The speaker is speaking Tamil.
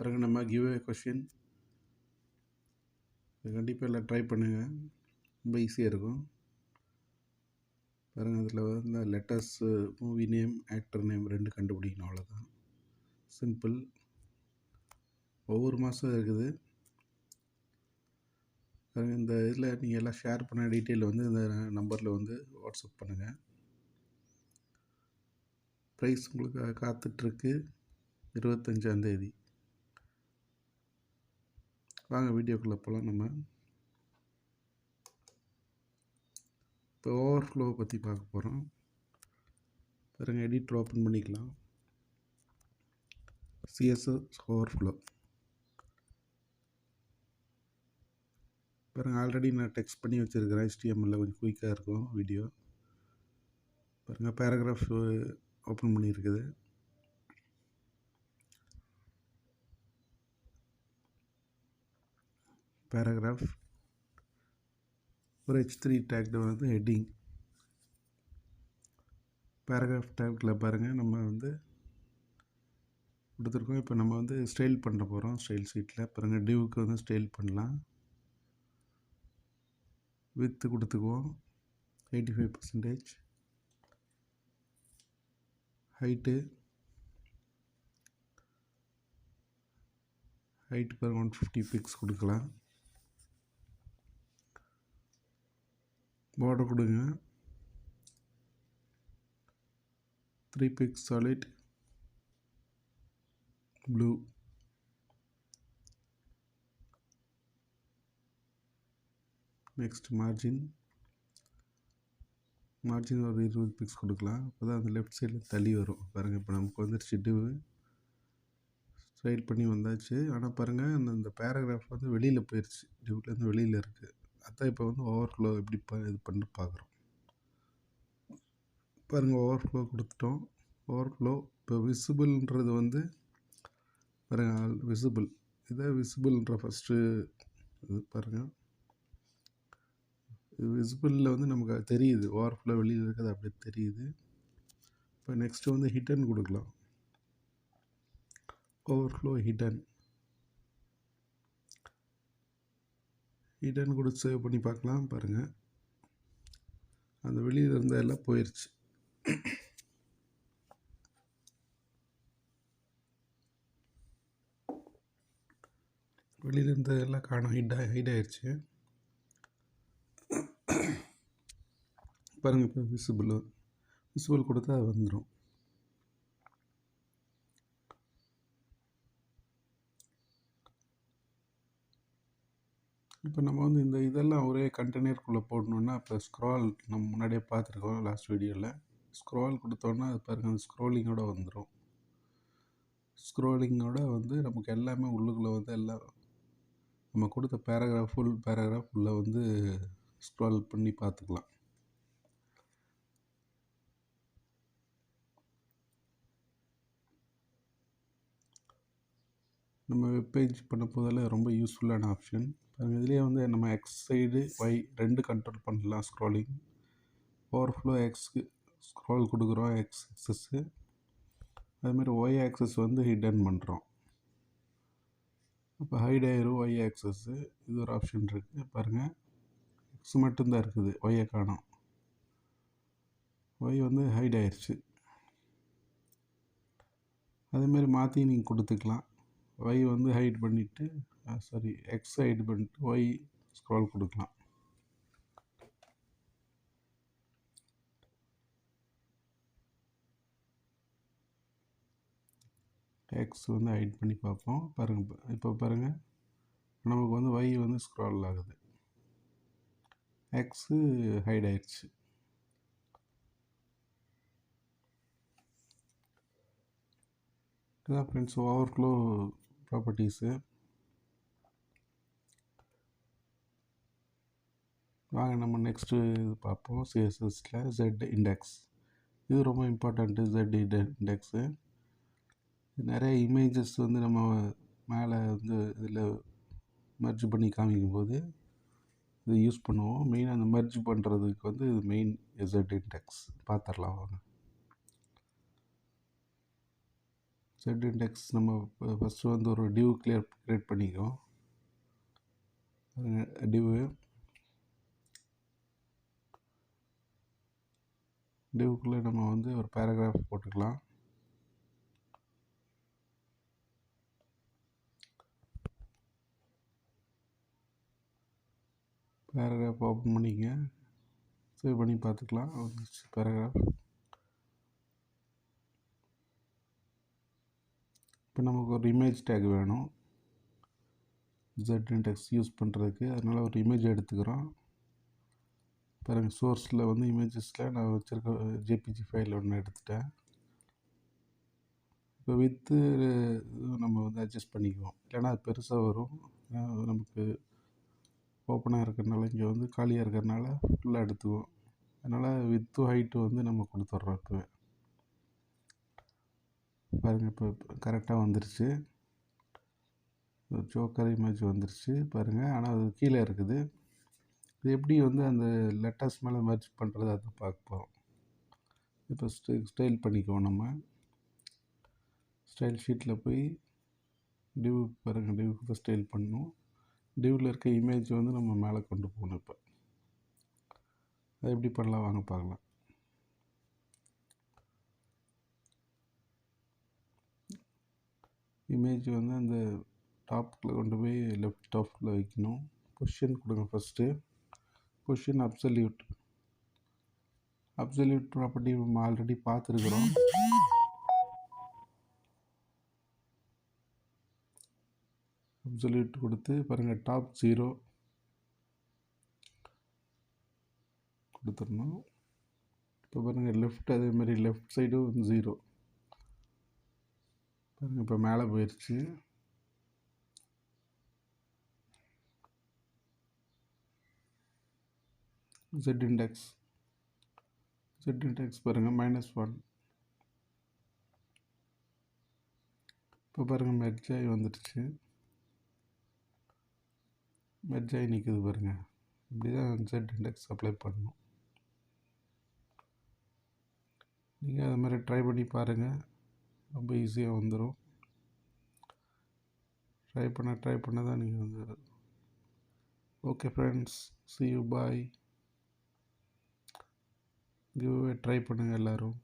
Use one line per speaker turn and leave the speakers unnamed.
பாருங்க நம்ம கிவ் அவே கொஷின் கண்டிப்பாக எல்லாம் ட்ரை பண்ணுங்கள், ரொம்ப ஈஸியாக இருக்கும். பாருங்கள் அதில் வந்து letters, movie name, actor name 2 கண்டுபிடிக்கணும், அவ்வளோதான். சிம்பிள். ஒவ்வொரு மாதம் இருக்குது. பாருங்கள் இந்த இதில் நீங்கள் எல்லாம் ஷேர் பண்ண டீட்டெயில் வந்து இந்த நம்பரில் வந்து வாட்ஸ்அப் பண்ணுங்கள். ப்ரைஸ் உங்களுக்கு காத்துட்ருக்கு 25ஆந்தேதி. வாங்க வீடியோக்குள்ளே போகலாம். நம்ம இப்போ ஓவர்ஃப்ளோவை பற்றி பார்க்க போகிறோம். பாருங்கள் எடிட்டர் ஓப்பன் பண்ணிக்கலாம். CSS Overflow. பாருங்கள் ஆல்ரெடி நான் டெக்ஸ்ட் பண்ணி வச்சுருக்கிறேன். HTML கொஞ்சம் குயிக்காக இருக்கும் வீடியோ. பாருங்கள் பேராகிராஃப் ஓப்பன் பண்ணியிருக்குது. பேராகிராஃப் ஒரு H3 டேக்டு வந்து ஹெட்டிங். பேராகிராஃப் டேக்கில் பாருங்கள் நம்ம வந்து கொடுத்துருக்கோம். இப்போ நம்ம வந்து ஸ்டைல் பண்ண போகிறோம். ஸ்டைல் சீட்டில் பாருங்கள் டிவ்க்கு வந்து ஸ்டைல் பண்ணலாம். வித்து கொடுத்துக்குவோம் 85%. ஹைட்டு பாருங்கள் 150 பிக்ஸ் கொடுக்கலாம். பார்டர் கொடுங்க 3 pix solid blue. Next margin ஒரு 20 பிக்ஸ் கொடுக்கலாம். அப்போ தான் அந்த லெஃப்ட் சைடில் தள்ளி வரும். பாருங்கள் இப்போ நமக்கு வந்துருச்சு டிவ் ஸ்டைல் பண்ணி வந்தாச்சு. ஆனால் பாருங்கள் அந்த பேராகிராஃப் வந்து வெளியில் போயிடுச்சு, டிவ்லேருந்து வெளியில் இருக்குது. அதான் இப்போ வந்து ஓவர்ஃப்ளோ எப்படி இது பண்ணி பார்க்குறோம். பாருங்கள் ஓவர்ஃப்ளோ கொடுத்துட்டோம். ஓவர்ஃப்ளோ இப்போ விசிபிள்ன்றது வந்து பாருங்கள் விசிபிள். இதை விசிபிள்ன்ற ஃபஸ்ட்டு இது பாருங்கள். இது விசிபிளில் வந்து நமக்கு தெரியுது, ஓவர்ஃப்ளோ வெளியில் இருக்கிறது அப்படியே தெரியுது. இப்போ நெக்ஸ்ட்டு வந்து ஹிடன் கொடுக்கலாம். ஓவர்ஃப்ளோ ஹிடன் கொடுத்து சேவ் பண்ணி பார்க்கலாம். பாருங்கள் அந்த வெளியில் இருந்த எல்லாம் போயிடுச்சு. வெளியில் இருந்த எல்லாம் காணும், ஹைட் ஆயிடுச்சு. பாருங்கள் இப்போ விசிபிள் கொடுத்தா அது வந்துடும். இப்போ நம்ம வந்து இந்த இதெல்லாம் ஒரே கண்டெய்னருக்குள்ளே போடணுன்னா இப்போ ஸ்க்ரால் நம்ம முன்னாடியே பார்த்துருக்கோம் லாஸ்ட் வீடியோவில். ஸ்க்ரால் கொடுத்தோன்னா அது பாருங்கள் அந்த ஸ்க்ரோலிங்கோடு வந்துடும். ஸ்க்ரோலிங்கோட வந்து நமக்கு எல்லாமே உள்ளுக்குள்ளே வந்து எல்லாம் நம்ம கொடுத்த பேராகிராஃப் ஃபுல் பேராகிராஃப் உள்ளே வந்து ஸ்க்ரால் பண்ணி பார்த்துக்கலாம். நம்ம வெப்பேஜ் பண்ண போதெல்லாம் ரொம்ப யூஸ்ஃபுல்லான ஆப்ஷன். பாருங்கள் இதுலேயே வந்து நம்ம எக்ஸ் சைடு ஒய் 2 கண்ட்ரோல் பண்ணலாம். ஸ்க்ராலிங் ஓவர்ஃப்ளோ எக்ஸ்க்கு ஸ்க்ரால் கொடுக்குறோம், எக்ஸ் ஆக்சஸ்ஸு. அதுமாதிரி ஒய் ஆக்சஸ் வந்து ஹிடன் பண்ணுறோம். இப்போ ஹைட் ஆயிரும் ஒய் ஆக்சஸ்ஸு. இது ஒரு ஆப்ஷன் இருக்குது. பாருங்கள் எக்ஸ் மட்டும்தான் இருக்குது, ஒய்யை காணோம். ஒய் வந்து ஹைட் ஆயிடுச்சு. அதேமாதிரி மாற்றி நீங்கள் கொடுத்துக்கலாம். ஒய் வந்து ஹைட் பண்ணிவிட்டு எக்ஸ் ஹைட் பண்ணிவிட்டு ஒய் ஸ்க்ரால் கொடுக்கலாம். எக்ஸ் வந்து ஹைட் பண்ணி பார்ப்போம். பாருங்கள் இப்போ பாருங்கள் நமக்கு வந்து ஒய் வந்து ஸ்க்ரால் ஆகுது, எக்ஸு ஹைட் ஆயிடுச்சு. இதுதான் ஃப்ரெண்ட்ஸ் ஓவர்ஃப்ளோ ப்ராப்பர்ட்டிஸு. வாங்க நம்ம நெக்ஸ்ட்டு இது பார்ப்போம். CSSல Z இண்டெக்ஸ். இது ரொம்ப இம்பார்ட்டண்ட்டு. Z இண்டெக்ஸு நிறைய இமேஜஸ் வந்து நம்ம மேலே வந்து இதில் மெர்ஜ் பண்ணி காமிக்கும்போது இது யூஸ் பண்ணுவோம். மெயினாக அந்த மெர்ஜ் பண்ணுறதுக்கு வந்து இது மெயின் Z இண்டெக்ஸ் பார்த்துடலாம் வாங்க. செட் இண்டெக்ஸ் நம்ம ஃபஸ்ட்டு வந்து ஒரு டிவ் கிரியேட் பண்ணிக்குவோம். டிவ்க்குள்ளே நம்ம வந்து ஒரு பேராகிராஃப் போட்டுக்கலாம். பேராகிராஃப் ஓப்பன் பண்ணிங்க, சேவ் பண்ணி பார்த்துக்கலாம். பேராகிராஃப் இப்போ நமக்கு ஒரு இமேஜ் டேக் வேணும் Z இண்டெக்ஸ் யூஸ் பண்ணுறதுக்கு. அதனால் ஒரு இமேஜ் எடுத்துக்கிறோம். பாருங்கள், சோர்ஸில் வந்து இமேஜஸில் நான் வச்சுருக்க ஜேபிஜி ஃபைல் ஒன்று எடுத்துட்டேன். இப்போ வித்து நம்ம வந்து அட்ஜஸ்ட் பண்ணிக்குவோம், இல்லைனா அது பெருசாக வரும். நமக்கு ஓப்பனாக இருக்கிறதுனால இங்கே வந்து காலியாக இருக்கிறதுனால ஃபுல்லாக எடுத்துக்குவோம். அதனால் வித்து ஹைட்டு வந்து நம்ம கொடுத்துட்றோம். இப்போவே பாருங்கள், இப்போ கரெக்டாக வந்துருச்சு. ஜோக்கர் இமேஜ் வந்துருச்சு பாருங்கள். ஆனால் அது கீழே இருக்குது. இது எப்படி வந்து அந்த லெட்டர்ஸ் மேலே மெர்ஜ் பண்ணுறது அதை பார்க்க போகிறோம். இப்போ ஸ்டைல் பண்ணிக்குவோம். நம்ம ஸ்டைல் ஷீட்டில் போய் டிவ் பாருங்கள், டிவ்க்கு தான் ஸ்டைல் பண்ணணும். டிவ்வில் இருக்க இமேஜ் வந்து நம்ம மேலே கொண்டு போகணும். இப்போ அது எப்படி பண்ணலாம் வாங்க பார்க்கலாம். இமேஜ் வந்து அந்த டாப்பில் கொண்டு போய் லெஃப்ட் டாப்பில் வைக்கணும். பொசிஷன் கொடுங்க. ஃபஸ்ட்டு பொசிஷன் அப்சல்யூட் ப்ராப்பர்ட்டி நம்ம ஆல்ரெடி பார்த்துருக்குறோம். அப்சல்யூட் கொடுத்து பாருங்கள், டாப் 0 கொடுத்துடணும். இப்போ பாருங்கள், லெஃப்ட் அதேமாதிரி லெஃப்ட் சைடும் 0 பாருங்கள். இப்போ மேலே போயிடுச்சு. Z இண்டெக்ஸ் பாருங்கள் -1. இப்போ பாருங்கள், மெர்ஜ் ஆகி வந்துடுச்சு. மெர்ஜ் ஆகி நிற்குது பாருங்கள். இப்படி தான் Z இண்டெக்ஸ் அப்ளை பண்ணணும். நீங்கள் அது மாதிரி ட்ரை பண்ணி பாருங்கள், ரொம்ப ஈஸியாக வந்துடும். ட்ரை பண்ண தான் நீங்கள் வந்து. Okay friends, see you, bye. Give try பண்ணுங்கள் எல்லோரும்.